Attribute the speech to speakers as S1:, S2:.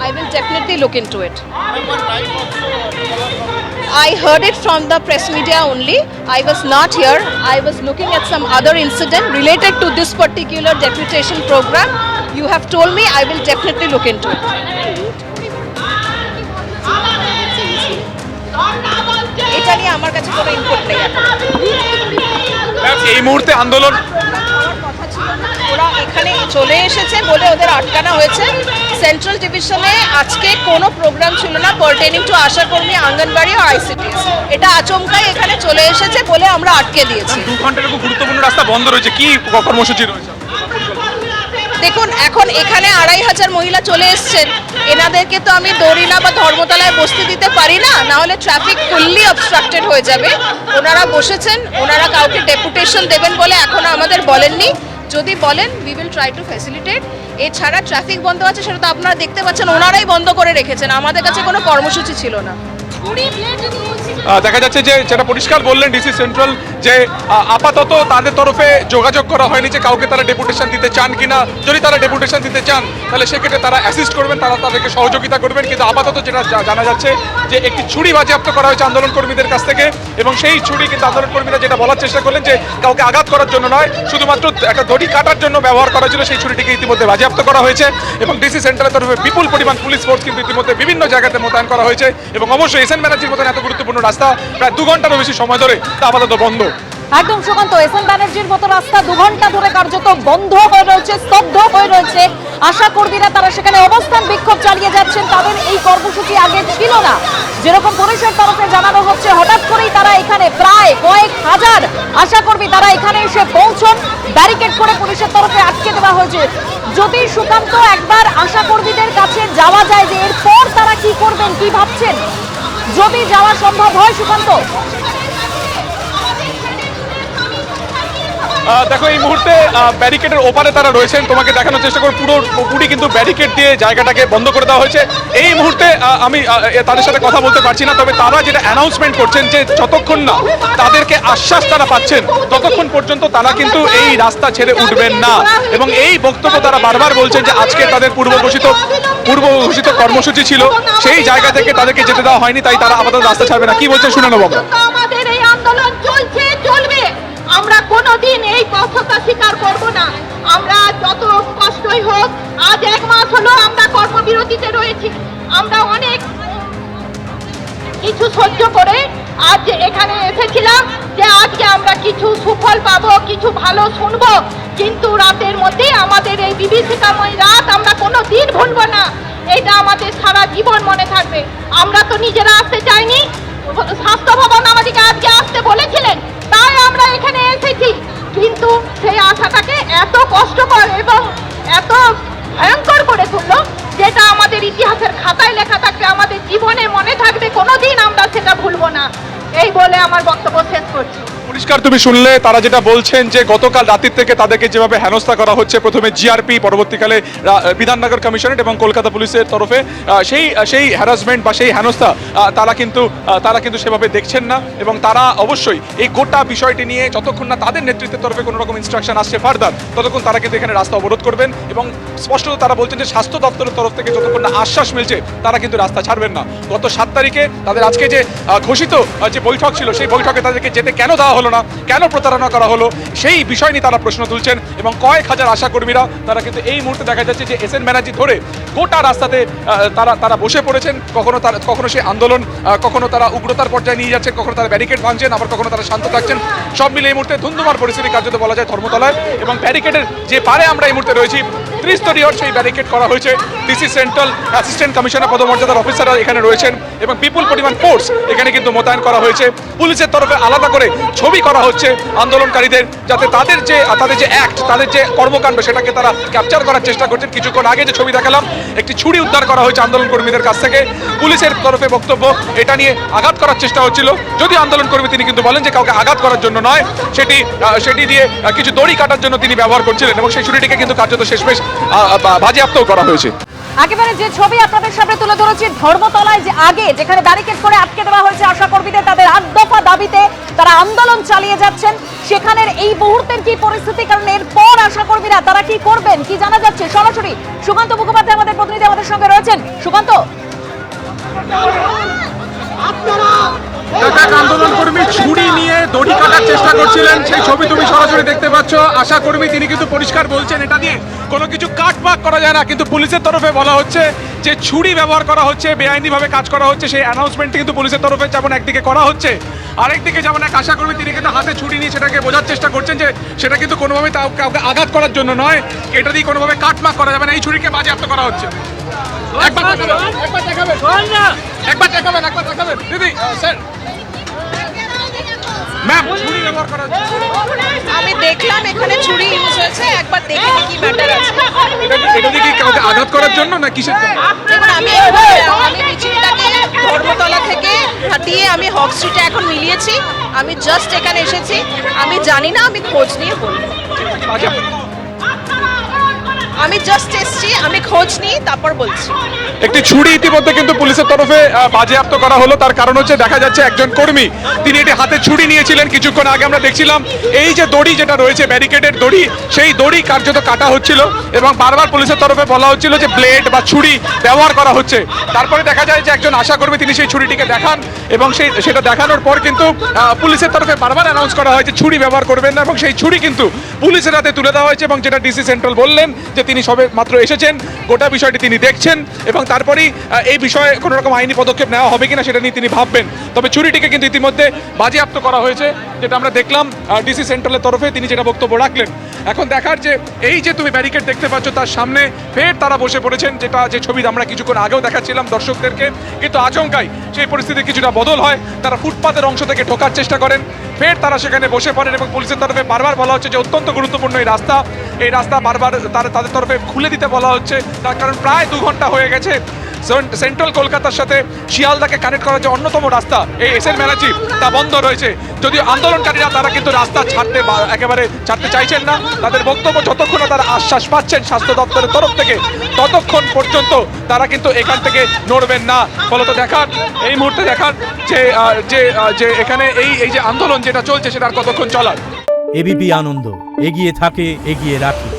S1: I will definitely look into it. I heard it from the press media only. I was not here. I was looking at some other incident related to this particular deputation program. You have told me, I will definitely look into it. এটা নিয়ে আমার কাছে কোনো input নেই এখন।
S2: এই মুহূর্তে আন্দোলন
S1: ওরা এখানে চলে এসেছে বলে ওদের আটকানো হয়েছে। সেন্ট্রাল ডিভিশনে আজকে কোনো প্রোগ্রাম ছিল না পারটেনিং টু আশাকর্মী, আঙ্গনবাড়ি ও আইসিডিএস। এটা আচমকাই এখানে চলে এসেছে বলে আমরা আটকে দিয়েছি।
S2: 2 ঘন্টার খুব গুরুত্বপূর্ণ রাস্তা বন্ধ রয়েছে, কি কর্মসূচি রয়েছে?
S1: দেখুন, এখন এখানে 2500 মহিলা চলে এসছেন, এনাদেরকে তো আমি দড়িলা বা ধর্মতলায় বসতে দিতে পারি না, না হলে ট্রাফিক ফুললি অবস্ট্রাক্টেড হয়ে যাবে। ওনারা বসেছেন, ওনারা কাউকে ডেপুটেশন দেবেন বলে এখনো আমাদের বলেননি। যদি বলেন we will try to facilitate. এছাড়া ট্রাফিক বন্ধ আছে সেটা তো আপনারা দেখতে পাচ্ছেন, ওনারাই বন্ধ করে রেখেছেন, আমাদের কাছে কোনো কর্মসূচি ছিল না।
S2: দেখা যাচ্ছে যে যেটা পরিষ্কার বললেন ডিসি সেন্ট্রাল যে আপাতত তাদের তরফে যোগাযোগ করা হয়নি যে কাউকে তারা ডেপুটেশন দিতে চান কিনা। যদি তারা ডেপুটেশন দিতে চান তাহলে সেক্ষেত্রে তারা অ্যাসিস্ট করবেন, তারা তাদেরকে সহযোগিতা করবেন। কিন্তু আপাতত যেটা জানা যাচ্ছে যে একটি ছুরি বাজেয়াপ্ত করা হয়েছে আন্দোলন কর্মীদের কাছ থেকে, এবং সেই ছুরি কিন্তু আন্দোলন কর্মীরা যেটা বলার চেষ্টা করলেন যে কাউকে আঘাত করার জন্য নয়, শুধুমাত্র একটা দড়ি কাটার জন্য ব্যবহার করা ছিল। সেই ছুরিটিকে ইতিমধ্যে বাজেয়াপ্ত করা হয়েছে এবং ডিসি সেন্ট্রালের তরফে বিপুল পরিমাণ পুলিশ ফোর্স কিন্তু ইতিমধ্যে বিভিন্ন জায়গাতে মোতায়েন করা হয়েছে। এবং অবশ্যই এসএন ব্যানার্জির মতন এত গুরুত্বপূর্ণ রাস্তা প্রায় 2 ঘন্টারও বেশি সময় ধরে তা আপাতত বন্ধ।
S3: একদম সুকান্ত, এসএন ব্যানার্জির মতো রাস্তা 2 ঘন্টা ধরে কার্যত বন্ধ হয়ে রয়েছে, স্তব্ধ হয়ে রয়েছে। আশা কর্মীরা তারা সেখানে অবস্থান বিক্ষোভ চালিয়ে যাচ্ছেন। তাদের এই কর্মসূচি আগে ছিল না, যেরকম পুলিশের তরফে জানানো হচ্ছে। হঠাৎ করেই তারা এখানে প্রায় কয়েক হাজার আশা কর্মী তারা এখানে এসে পৌঁছন, ব্যারিকেড করে পুলিশের তরফে আটকে দেওয়া হয়েছে। যদি সুকান্ত একবার আশা কর্মীদের কাছে যাওয়া যায় যে এরপর তারা কি করবেন, কি ভাবছেন, যদি যাওয়া সম্ভব হয় সুকান্ত?
S2: দেখো এই মুহূর্তে ব্যারিকেডের ওপারে তারা রয়েছেন, তোমাকে দেখানোর চেষ্টা করব। পুরোপুরি কিন্তু ব্যারিকেড দিয়ে জায়গাটাকে বন্ধ করে দেওয়া হয়েছে। এই মুহূর্তে আমি তাদের সাথে কথা বলতে পারছি না, তবে তারা যেটা অ্যানাউন্সমেন্ট করছেন যে যতক্ষণ না তাদেরকে আশ্বাস তারা পাচ্ছেন ততক্ষণ পর্যন্ত তারা কিন্তু এই রাস্তা ছেড়ে উঠবেন না। এবং এই বক্তব্য তারা বারবার বলছেন যে আজকে তাদের পূর্ব ঘোষিত কর্মসূচি ছিল, সেই জায়গা থেকে তাদেরকে যেতে দেওয়া হয়নি, তাই তারা আপাতত রাস্তা ছাড়বে না। কি বলছেন শুনে নেব।
S4: আমাদের এই আন্দোলন চলছে, চলবে। আমরা কোনোদিন এই কষ্টতা স্বীকার করব না। আমরা যত কষ্টই হোক, আজ 1 মাস হলো আমরা কর্মবিরতিতে রয়েছি। আমরা অনেক কিছু সহ্য করে আজ এখানে এসেছিলাম যে আজকে আমরা কিছু সুফল পাবো, কিছু ভালো শুনবো। কিন্তু রাতের মধ্যে আমাদের এই বিভীষিকাময় রাত আমরা কোনো দিন ভুলবো না। এটা আমাদের সারা জীবন মনে থাকবে। আমরা তো নিজেরা আসতে চাইনি, স্বাস্থ্য ভবন আমাদেরকে আজকে আসতে বলেছিলেন, তাই আমরা এখানে এসেছি। কিন্তু সেই আশাটাকে এত কষ্টকর এবং এত ভয়ঙ্কর করে তুললো, যেটা আমাদের ইতিহাসের খাতায় লেখা থাকবে, আমাদের জীবনে মনে থাকবে, কোনোদিন আমরা সেটা ভুলবো না। এই বলে আমার বক্তব্য শেষ করছি।
S2: পরিষ্কার তুমি শুনলে তারা যেটা বলছেন যে গতকাল রাতের থেকে তাদেরকে যেভাবে হেনস্থা করা হচ্ছে, প্রথমে জিআরপি, পরবর্তীকালে বিধাননগর কমিশনারেট এবং কলকাতা পুলিশের তরফে সেই হ্যারাসমেন্ট বা সেই হেনস্থা তারা কিন্তু সেভাবে দেখছেন না। এবং তারা অবশ্যই এই গোটা বিষয়টি নিয়ে যতক্ষণ না তাদের নেতৃত্বের তরফে কোনো রকম ইনস্ট্রাকশন আসছে ফার্দার, ততক্ষণ তারা কিন্তু এখানে রাস্তা অবরোধ করবেন। এবং স্পষ্টত তারা বলছেন যে স্বাস্থ্য দপ্তরের তরফ থেকে যতক্ষণ না আশ্বাস মিলছে তারা কিন্তু রাস্তা ছাড়বেন না। গত 7 তারিখে তাদের আজকে যে ঘোষিত যে বৈঠক ছিল, সেই বৈঠকে তাদেরকে যেতে কেন দেওয়া হলো না, কেন প্রতারণা করা হলো, সেই বিষয় নিয়ে তারা প্রশ্ন তুলছেন। এবং কয়েক হাজার আশা কর্মীরা তারা কিন্তু এই মুহূর্তে দেখা যাচ্ছে যে এসএন ব্যানার্জি ধরে গোটা রাস্তাতে তারা বসে পড়েছেন। কখনো সেই আন্দোলন কখনো তারা উগ্রতার পর্যায়ে নিয়ে যাচ্ছেন, কখনো তারা ব্যারিকেড ভাঙছেন, আবার কখনো তারা শান্ত থাকছেন। সব মিলে এই মুহূর্তে ধুন্ধুমার পরিস্থিতি কার্যত বলা যায় ধর্মতলায়। এবং ব্যারিকেডের যে পারে আমরা এই মুহূর্তে রয়েছি, 30 স্তরীয় সেই ব্যারিকেড করা হয়েছে। ডিসি সেন্ট্রাল অ্যাসিস্ট্যান্ট কমিশনার পদমর্যাদার অফিসাররা এখানে রয়েছেন এবং বিপুল পরিমাণ ফোর্স এখানে কিন্তু মোতায়েন করা হয়েছে। পুলিশের তরফে আলাদা করে ছবি করা হচ্ছে আন্দোলনকারীদের, যাতে তাদের যে অ্যাক্ট, তাদের যে কর্মকাণ্ড, সেটাকে তারা ক্যাপচার করার চেষ্টা করছেন। কিছুক্ষণ আগে যে ছবি দেখালাম, একটি ছুরি উদ্ধার করা হয়েছে আন্দোলন কর্মীদের কাছ থেকে। পুলিশের তরফে বক্তব্য, এটা নিয়ে আঘাত করার চেষ্টা হচ্ছিল। যদি আন্দোলন কর্মী তিনি কিন্তু বলেন যে কাউকে আঘাত করার জন্য নয়, সেটি দিয়ে কিছু দড়ি কাটার জন্য তিনি ব্যবহার করছিলেন এবং সেই ছুরিটিকে কিন্তু কার্যত শেষমেশ বাজেয়াপ্তও করা হয়েছে।
S3: একেবারে যে ছবি আপনাদের সামনে তুলে ধরেছি, ধর্মতলায় যে আগে যেখানে ব্যারিকেড করে আটকে দেওয়া হয়েছে আশা কর্মীদের, তাদের 8 দফা দাবিতে তারা আন্দোলন চালিয়ে যাচ্ছেন, সেখানের এই মুহূর্তের কি পরিস্থিতি, কারণ এরপর আশা কর্মীরা তারা কি করবেন কি জানা যাচ্ছে। সরাসরি সুকান্ত মুখোপাধ্যায় আমাদের প্রতিনিধি আমাদের সঙ্গে রয়েছেন। সুকান্ত,
S2: আন্দোলন কর্মী ছুরি নিয়ে দড়ি কাটার চেষ্টা করছিলেন, সেই ছবি তুমি সরাসরি দেখতে পাচ্ছ। আশা কর্মী তিনি কিন্তু পরিষ্কার বলছেন এটা দিয়ে কোনো কিছু কাটমাট করা যায় না, কিন্তু পুলিশের তরফে বলা হচ্ছে যে ছুরি ব্যবহার করা হচ্ছে, বেআইনিভাবে কাজ করা হচ্ছে। সেই অ্যানাউন্সমেন্ট কিন্তু পুলিশের তরফে যেমন একদিকে করা হচ্ছে, আরেকদিকে যেমন এক আশা কর্মী তিনি কিন্তু হাতে ছুরি নিয়ে সেটাকে বোঝার চেষ্টা করছেন যে সেটা কিন্তু কোনোভাবে কাউকে আঘাত করার জন্য নয়, এটা দিয়ে কোনোভাবে কাটমাট করা যাবে না, এই ছুরিকে বাজেয়াপ্ত করা হচ্ছে। একবার দেখাবেন দিদি, স্যার ম্যাম, ছুরি ব্যবহার করা হচ্ছে।
S1: আমি দেখলাম এখানে ছুরি ইউজ হয়েছে, একবার দেখে কি ম্যাটার আছে।
S2: এটা দিয়ে কি কাউকে আঘাত করার জন্য না কিসের জন্য?
S1: দেখুন, আমি মিছিলটাকে ধর্মতলা থেকে হাঁটিয়ে আমি হক স্ট্রিটে এখন মিলিয়েছি। আমি জাস্ট এখানে এসেছি, আমি জানি না, আমি খোঁজ নিয়ে বলবো। আমি জাস্ট এসেছি, আমি খোঁজ নিই তারপর বলছি।
S2: একটি ছুরি ইতিমধ্যে কিন্তু পুলিশের তরফে বাজেয়াপ্ত করা হলো। তার কারণ হচ্ছে দেখা যাচ্ছে একজন কর্মী তিনি এটি হাতে ছুরি নিয়েছিলেন। কিছুক্ষণ আগে আমরা দেখছিলাম এই যে দড়ি যেটা রয়েছে ব্যারিকেডের দড়ি, সেই দড়ি কার্যত কাটা হচ্ছিল এবং বারবার পুলিশের তরফে বলা হচ্ছিল যে ব্লেড বা ছুরি ব্যবহার করা হচ্ছে। তারপরে দেখা যায় যে একজন আশা কর্মী তিনি সেই ছুরিটিকে দেখান এবং সেটা দেখানোর পর কিন্তু পুলিশের তরফে বারবার অ্যানাউন্স করা হয় যে ছুরি ব্যবহার করবেন না, এবং সেই ছুরি কিন্তু পুলিশের হাতে তুলে দেওয়া হয়েছে। এবং যেটা ডিসি সেন্ট্রাল বললেন যে তিনি সবে মাত্র এসেছেন, গোটা বিষয়টি তিনি দেখছেন এবং তারপরেই এই বিষয়ে কোনো রকম আইনি পদক্ষেপ নেওয়া হবে কিনা সেটা নিয়ে তিনি ভাববেন। তবে ছুরিটিকে কিন্তু ইতিমধ্যে বাজেয়াপ্ত করা হয়েছে, যেটা আমরা দেখলাম ডিসি সেন্ট্রালের তরফে তিনি যেটা বক্তব্য রাখলেন। এখন দেখার যে এই যে তুমি ব্যারিকেড দেখতে পাচ্ছ তার সামনে ফের তারা বসে পড়েছেন, যে ছবি আমরা কিছুক্ষণ আগেও দেখাচ্ছিলাম দর্শকদেরকে, কিন্তু আচমকাই সেই পরিস্থিতি কিছুটা বদল হয়। তারা ফুটপাতের অংশ থেকে ঢোকার চেষ্টা করেন, ফের তারা সেখানে বসে পড়েন এবং পুলিশের তরফে বারবার বলা হচ্ছে যে অত্যন্ত গুরুত্বপূর্ণ এই রাস্তা বারবার তাদের তরফে খুলে দিতে বলা হচ্ছে। তার কারণ প্রায় 2 ঘন্টা হয়ে গেছে সেন্ট্রাল কলকাতার সাথে শিয়ালদাকে কানেক্ট করার যে অন্যতম রাস্তা এই এস এন ব্যানার্জি তা বন্ধ রয়েছে। যদিও আন্দোলনকারীরা তারা কিন্তু রাস্তা একেবারে ছাড়তে চাইছেন না। তাদের বক্তব্য যতক্ষণ না তারা আশ্বাস পাচ্ছেন স্বাস্থ্য দপ্তরের তরফ থেকে ততক্ষণ পর্যন্ত তারা কিন্তু এখান থেকে নড়বেন না। ফলত দেখার এই মুহূর্তে দেখার যে এখানে এই যে আন্দোলন যেটা চলছে সেটা আর কতক্ষণ চলার।
S5: এবিপি আনন্দ এগিয়ে থাকে, এগিয়ে রাখে।